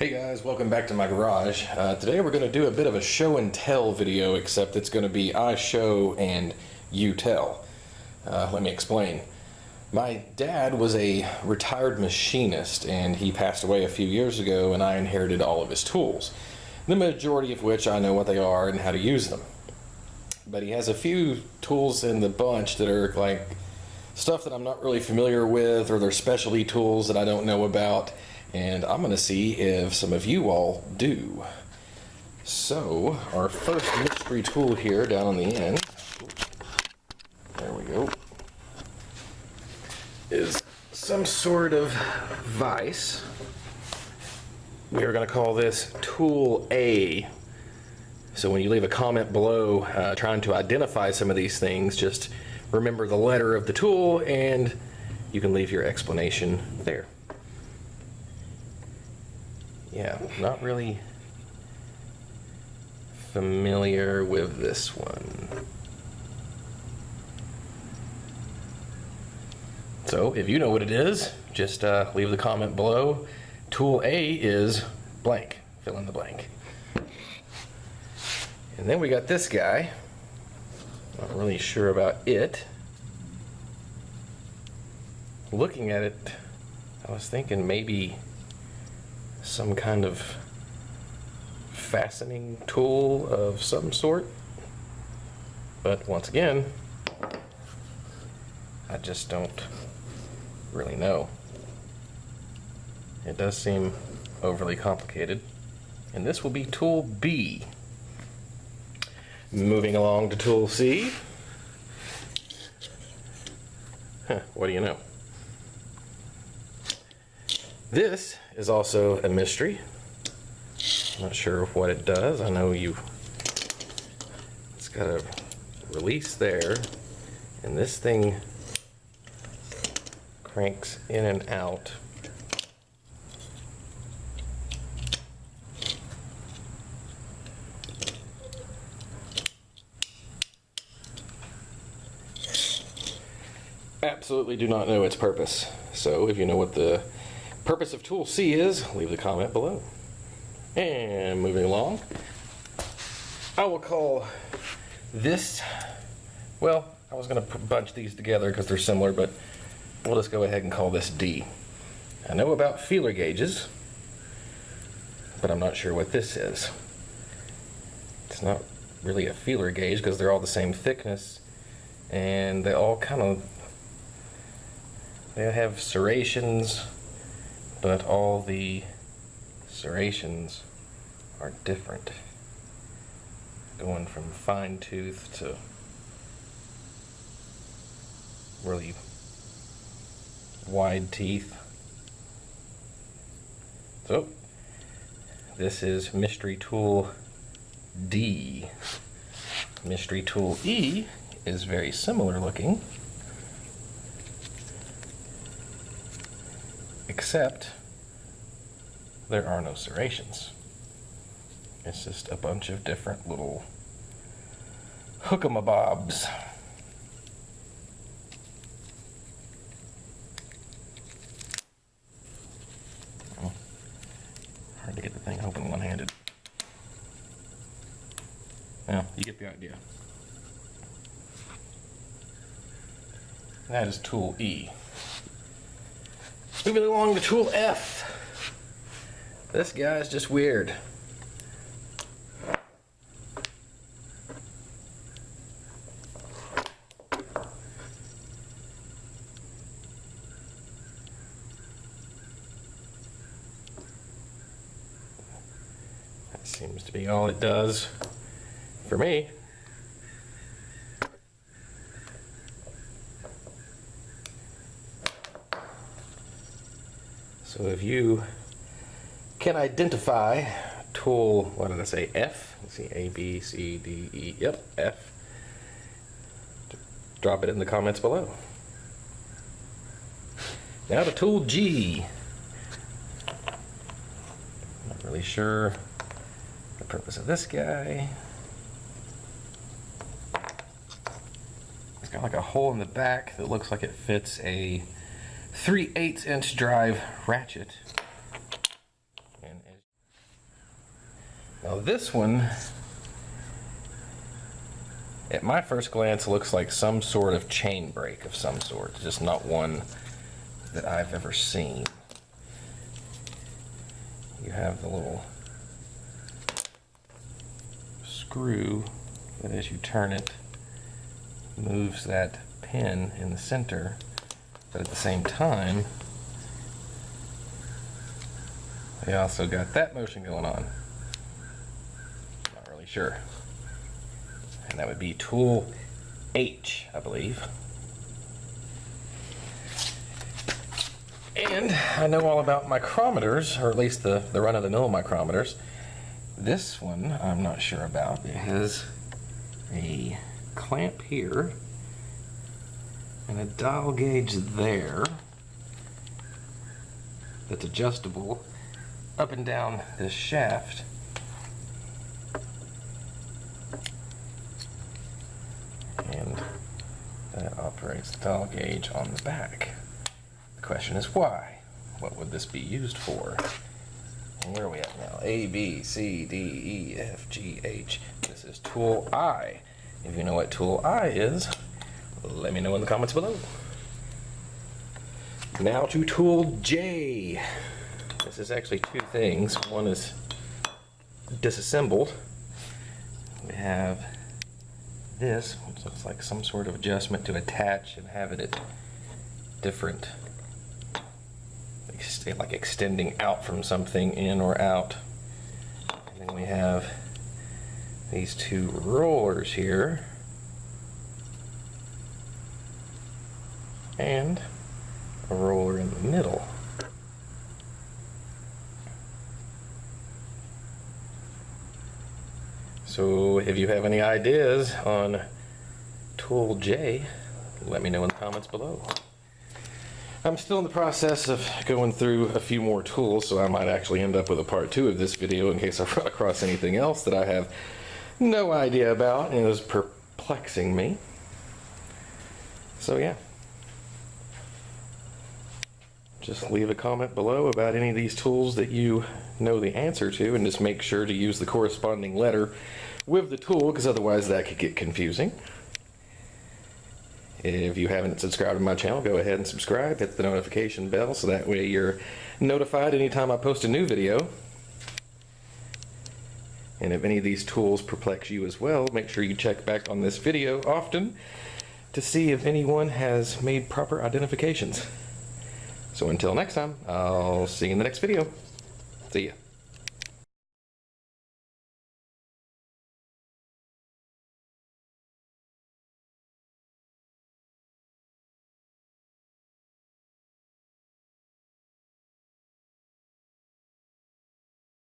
Hey guys, welcome back to my garage. Today we're going to do a bit of a show and tell video, except it's going to be I show and you tell. Let me explain. My dad was a retired machinist and he passed away a few years ago, and I inherited all of his tools, the majority of which I know what they are and how to use them. But he has a few tools in the bunch that are like stuff that I'm not really familiar with, or they're specialty tools that I don't know about, and I'm going to see if some of you all do. So, our first mystery tool here down on the end, there we go, is some sort of vise. We are going to call this Tool A. So when you leave a comment below trying to identify some of these things, just remember the letter of the tool and you can leave your explanation there. Yeah, not really familiar with this one. So if you know what it is, just leave the comment below. Tool A is blank. Fill in the blank. And then we got this guy. Not really sure about it. Looking at it, I was thinking maybe some kind of fastening tool of some sort. But once again, I just don't really know. It does seem overly complicated. And this will be Tool B. Moving along to Tool C. What do you know? This is also a mystery. I'm not sure what it does. I know it's got a release there, and this thing cranks in and out. Absolutely do not know its purpose. So if you know what the purpose of Tool C is, leave the comment below. And moving along, I will call this, well, I was going to bunch these together because they're similar, but we'll just go ahead and call this D. I know about feeler gauges, but I'm not sure what this is. It's not really a feeler gauge because they're all the same thickness, and they all they have serrations, but all the serrations are different, going from fine tooth to really wide teeth. So this is Mystery Tool D. Mystery Tool E is very similar looking, except there are no serrations. It's just a bunch of different little hook-em-a-bobs. Hard to get the thing open one-handed. Well, you get the idea. That is Tool E. Moving along to Tool F. This guy's just weird. That seems to be all it does for me. So if you can identify Tool, what did I say, F? Let's see, A, B, C, D, E, yep, F. Drop it in the comments below. Now to Tool G. Not really sure the purpose of this guy. It's got like a hole in the back that looks like it fits a 3/8" drive ratchet. Now this one, at my first glance, looks like some sort of chain brake of some sort, just not one that I've ever seen. You have the little screw that, as you turn it, moves that pin in the center, but at the same time, they also got that motion going on. Not really sure. And that would be tool H, I believe. And I know all about micrometers, or at least the run-of-the-mill micrometers. This one I'm not sure about. It has a clamp here and a dial gauge there that's adjustable up and down this shaft. And that operates the dial gauge on the back. The question is why? What would this be used for? And where are we at now? A, B, C, D, E, F, G, H. This is tool I. If you know what tool I is, let me know in the comments below. Now to tool J. This is actually two things. One is disassembled. We have this, which looks like some sort of adjustment to attach and have it at different, like extending out from something, in or out. And then we have these two rollers here, and a roller in the middle. So if you have any ideas on tool J, let me know in the comments below. I'm still in the process of going through a few more tools, so I might actually end up with a part 2 of this video in case I run across anything else that I have no idea about and is perplexing me. So yeah. Just leave a comment below about any of these tools that you know the answer to, and just make sure to use the corresponding letter with the tool, because otherwise that could get confusing. If you haven't subscribed to my channel, go ahead and subscribe, hit the notification bell so that way you're notified anytime I post a new video. And if any of these tools perplex you as well, make sure you check back on this video often to see if anyone has made proper identifications. So until next time, I'll see you in the next video. See ya.